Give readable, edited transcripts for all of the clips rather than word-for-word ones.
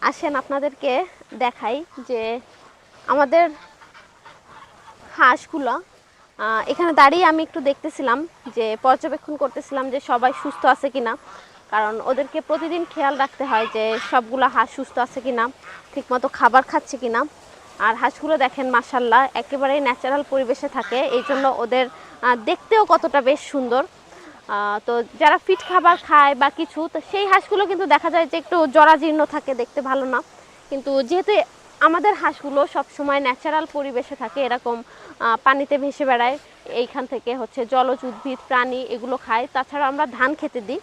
আসেন আপনাদেরকে দেখাই যে আমাদের হাঁসগুলো এখানে দাঁড়িয়ে আমি একটু দেখতেছিলাম, যে পর্যবেক্ষণ করতেছিলাম যে সবাই সুস্থ আছে কিনা। কারণ ওদেরকে প্রতিদিন খেয়াল রাখতে হয় যে সবগুলো হাঁস সুস্থ আছে কিনা, ঠিকমতো খাবার খাচ্ছে কিনা। আর হাঁসগুলো দেখেন মাশাল্লাহ একেবারেই ন্যাচারাল পরিবেশে থাকে, এই জন্য ওদের দেখতেও কতটা বেশ সুন্দর। তো যারা ফিট খাবার খায় বা কিছু, তো সেই হাঁসগুলো কিন্তু দেখা যায় যে একটু জরাজীর্ণ থাকে, দেখতে ভালো না। কিন্তু যেহেতু আমাদের হাঁসগুলো সবসময় ন্যাচারাল পরিবেশে থাকে, এরকম পানিতে ভেসে বেড়ায়, এইখান থেকে হচ্ছে জলজ উদ্ভিদ প্রাণী এগুলো খায়, তাছাড়া আমরা ধান খেতে দিই।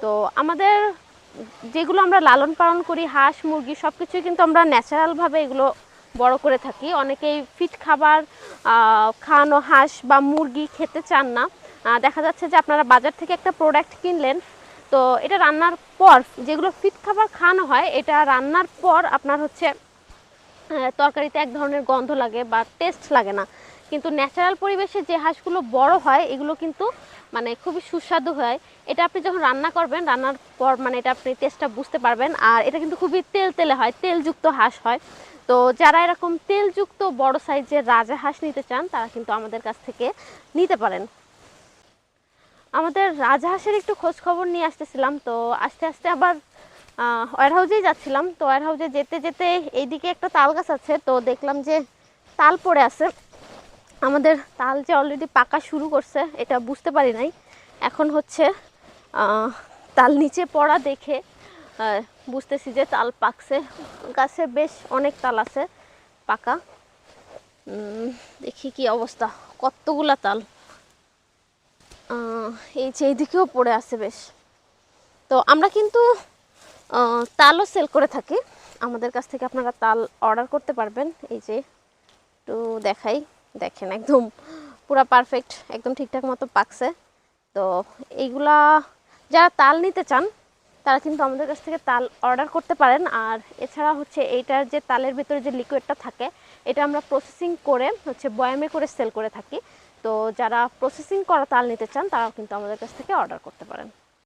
তো আমাদের যেগুলো আমরা লালন পালন করি হাঁস মুরগি সব কিছুই কিন্তু আমরা ন্যাচারালভাবে এগুলো বড় করে থাকি। অনেকেই ফিট খাবার খাওয়ানো হাঁস বা মুরগি খেতে চান না। দেখা যাচ্ছে যে আপনারা বাজার থেকে একটা প্রোডাক্ট কিনলেন, তো এটা রান্নার পর যেগুলো ফিট খাবার খাওয়ানো হয়, এটা রান্নার পর আপনার হচ্ছে তরকারিতে এক ধরনের গন্ধ লাগে বা টেস্ট লাগে না। কিন্তু ন্যাচারাল পরিবেশে যে হাঁসগুলো বড় হয় এগুলো কিন্তু মানে খুবই সুস্বাদু হয়। এটা আপনি যখন রান্না করবেন, রান্নার পর মানে এটা আপনি টেস্টটা বুঝতে পারবেন। আর এটা কিন্তু খুবই তেলে হয়, তেলযুক্ত হাঁস হয়। তো যারা এরকম তেলযুক্ত বড় সাইজের রাজা হাঁস নিতে চান, তারা কিন্তু আমাদের কাছ থেকে নিতে পারেন। আমাদের রাজহাঁসের একটু খোঁজ খবর নিয়ে আসতেছিলাম, তো আস্তে আস্তে আবার ওয়ার হাউসেই যাচ্ছিলাম। তো ওয়ার হাউসে যেতে যেতে এইদিকে একটা তাল গাছ আছে, তো দেখলাম যে তাল পড়ে আছে। আমাদের তাল যে অলরেডি পাকা শুরু করছে এটা বুঝতে পারি নাই। এখন হচ্ছে তাল নিচে পড়া দেখে বুঝতেছি যে তাল পাকছে। গাছে বেশ অনেক তাল আছে পাকা। দেখি কি অবস্থা, কতগুলা তাল। এই যে এইদিকেও পড়ে আছে বেশ। তো আমরা কিন্তু তালও সেল করে থাকি, আমাদের কাছ থেকে আপনারা তাল অর্ডার করতে পারবেন। এই যে একটু দেখাই, দেখেন একদম পুরা পারফেক্ট, একদম ঠিকঠাক মতো পাকছে। তো এইগুলা যারা তাল নিতে চান তারা কিন্তু আমাদের কাছ থেকে তাল অর্ডার করতে পারেন। আর এছাড়া হচ্ছে এইটার যে তালের ভিতরে যে লিকুইডটা থাকে, এটা আমরা প্রসেসিং করে হচ্ছে বয়ামে করে সেল করে থাকি। তো যারা প্রসেসিং করা তাল নিতে চান তারাও কিন্তু আমাদের কাছ থেকে অর্ডার করতে পারেন।